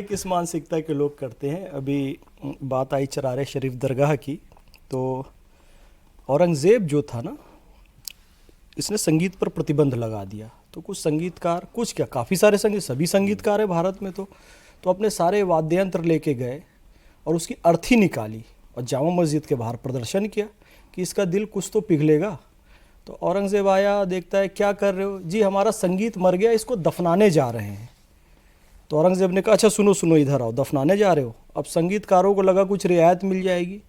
किस मानसिकता के लोग करते हैं। अभी बात आई चरारे शरीफ दरगाह की, तो औरंगज़ेब जो था ना, इसने संगीत पर प्रतिबंध लगा दिया। तो कुछ संगीतकार, कुछ क्या काफ़ी सारे सभी संगीतकार है भारत में, तो अपने सारे वाद्य यंत्र लेके गए और उसकी अर्थी निकाली और जामा मस्जिद के बाहर प्रदर्शन किया कि इसका दिल कुछ तो पिघलेगा। तो औरंगज़ेब आया, देखता है क्या कर रहे हो जी, हमारा संगीत मर गया, इसको दफनाने जा रहे हैं। तो औरंगज़ेब ने कहा अच्छा सुनो सुनो, इधर आओ, दफनाने जा रहे हो। अब संगीतकारों को लगा कुछ रियायत मिल जाएगी।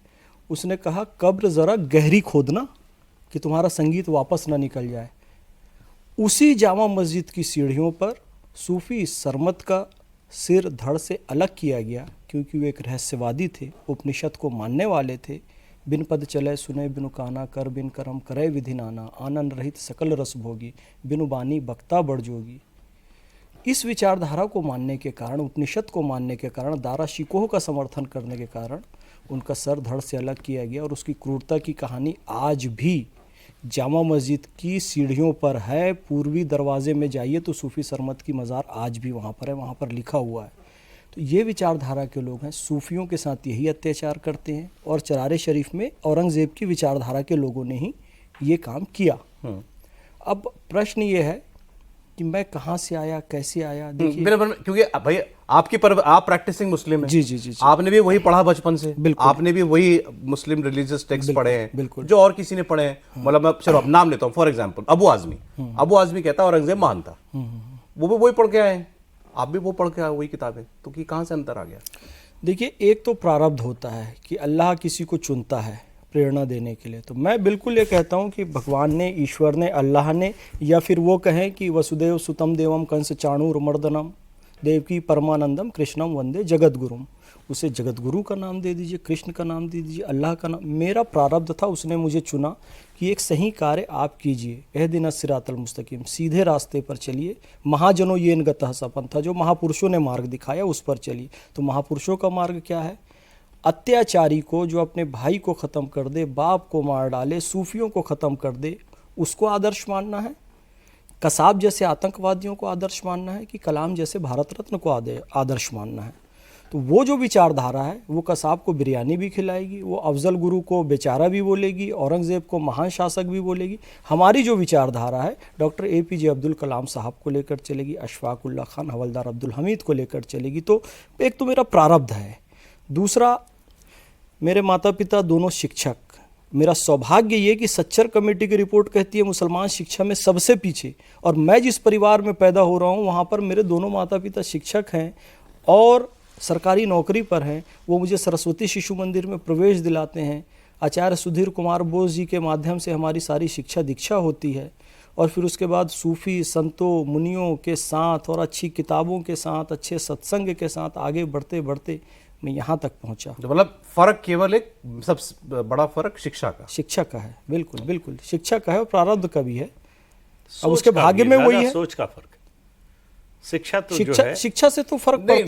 उसने कहा कब्र ज़रा गहरी खोदना कि तुम्हारा संगीत वापस ना निकल जाए। उसी जामा मस्जिद की सीढ़ियों पर सूफ़ी सरमत का सिर धड़ से अलग किया गया, क्योंकि वे एक रहस्यवादी थे, उपनिषद को मानने वाले थे। बिन पद चले सुने बिनु काना, कर बिन करम करे विधि नाना, आनंद रहित सकल रस भोगी, बिनु बानी बक्ता बड़ जोगी। इस विचारधारा को मानने के कारण, उपनिषद को मानने के कारण, दारा शिकोह का समर्थन करने के कारण उनका सर धड़ से अलग किया गया। और उसकी क्रूरता की कहानी आज भी जामा मस्जिद की सीढ़ियों पर है। पूर्वी दरवाजे में जाइए तो सूफ़ी सरमत की मज़ार आज भी वहाँ पर है, वहाँ पर लिखा हुआ है। तो ये विचारधारा के लोग हैं, सूफ़ियों के साथ यही अत्याचार करते हैं। और चरारे शरीफ में औरंगज़ेब की विचारधारा के लोगों ने ही ये काम किया। अब प्रश्न ये है कि मैं कहाँ से आया, कैसे आया। देखिए क्योंकि भाई आप प्रैक्टिसिंग मुस्लिम हैं। जी। आपने भी वही पढ़ा बचपन से, बिल्कुल। आपने भी वही मुस्लिम रिलीजियस टेक्स्ट पढ़े हैं, बिल्कुल। जो और किसी ने पढ़े हैं। मतलब मैं चलो अब नाम लेता हूँ, फॉर एग्जांपल अबू आजमी कहता है औरंगजेब महान था। वो भी वही पढ़ के आए हैं, आप भी वो पढ़ के आए वही किताबें, तो कि कहाँ से अंतर आ गया? देखिए, एक तो प्रारब्ध होता है कि अल्लाह किसी को चुनता है प्रेरणा देने के लिए। तो मैं बिल्कुल ये कहता हूँ कि भगवान ने, ईश्वर ने, अल्लाह ने, या फिर वो कहें कि वसुदेव सुतम देवम कंस चाणूरमर्दनम देवकी परमानंदम कृष्णम वंदे जगतगुरुम, उसे जगतगुरु का नाम दे दीजिए, कृष्ण का नाम दे दीजिए, अल्लाह का नाम। मेरा प्रारब्ध था, उसने मुझे चुना कि एक सही कार्य आप कीजिए। एहदिना सिरातल मुस्तकीम, सीधे रास्ते पर चलिए। महाजनों येन गतः सपन था, जो महापुरुषों ने मार्ग दिखाया उस पर चलिए। तो महापुरुषों का मार्ग क्या है? अत्याचारी को, जो अपने भाई को ख़त्म कर दे, बाप को मार डाले, सूफियों को ख़त्म कर दे, उसको आदर्श मानना है? कसाब जैसे आतंकवादियों को आदर्श मानना है कि कलाम जैसे भारत रत्न को आदर्श मानना है? तो वो जो विचारधारा है, वो कसाब को बिरयानी भी खिलाएगी, वो अफजल गुरु को बेचारा भी बोलेगी, औरंगज़ेब को महान शासक भी बोलेगी। हमारी जो विचारधारा है डॉक्टर APJ अब्दुल कलाम साहब को लेकर चलेगी, अशफाक उल्लाह खान, हवलदार अब्दुल हमीद को लेकर चलेगी। तो एक तो मेरा प्रारब्ध है। दूसरा, मेरे माता पिता दोनों शिक्षक। मेरा सौभाग्य ये कि सच्चर कमेटी की रिपोर्ट कहती है मुसलमान शिक्षा में सबसे पीछे, और मैं जिस परिवार में पैदा हो रहा हूँ वहाँ पर मेरे दोनों माता पिता शिक्षक हैं और सरकारी नौकरी पर हैं। वो मुझे सरस्वती शिशु मंदिर में प्रवेश दिलाते हैं। आचार्य सुधीर कुमार बोस जी के माध्यम से हमारी सारी शिक्षा दीक्षा होती है। और फिर उसके बाद सूफ़ी संतों मुनियों के साथ और अच्छी किताबों के साथ, अच्छे सत्संग के साथ आगे बढ़ते बढ़ते मैं यहाँ तक पहुँचा। मतलब फर्क केवल एक सबसे बड़ा फर्क शिक्षा का है। बिल्कुल बिल्कुल, शिक्षा का है और प्रारब्ध का भी है। अब उसके भाग्य में वही है, सोच का फर्क। शिक्षा तो जो है, शिक्षा से तो फर्क पड़ता है।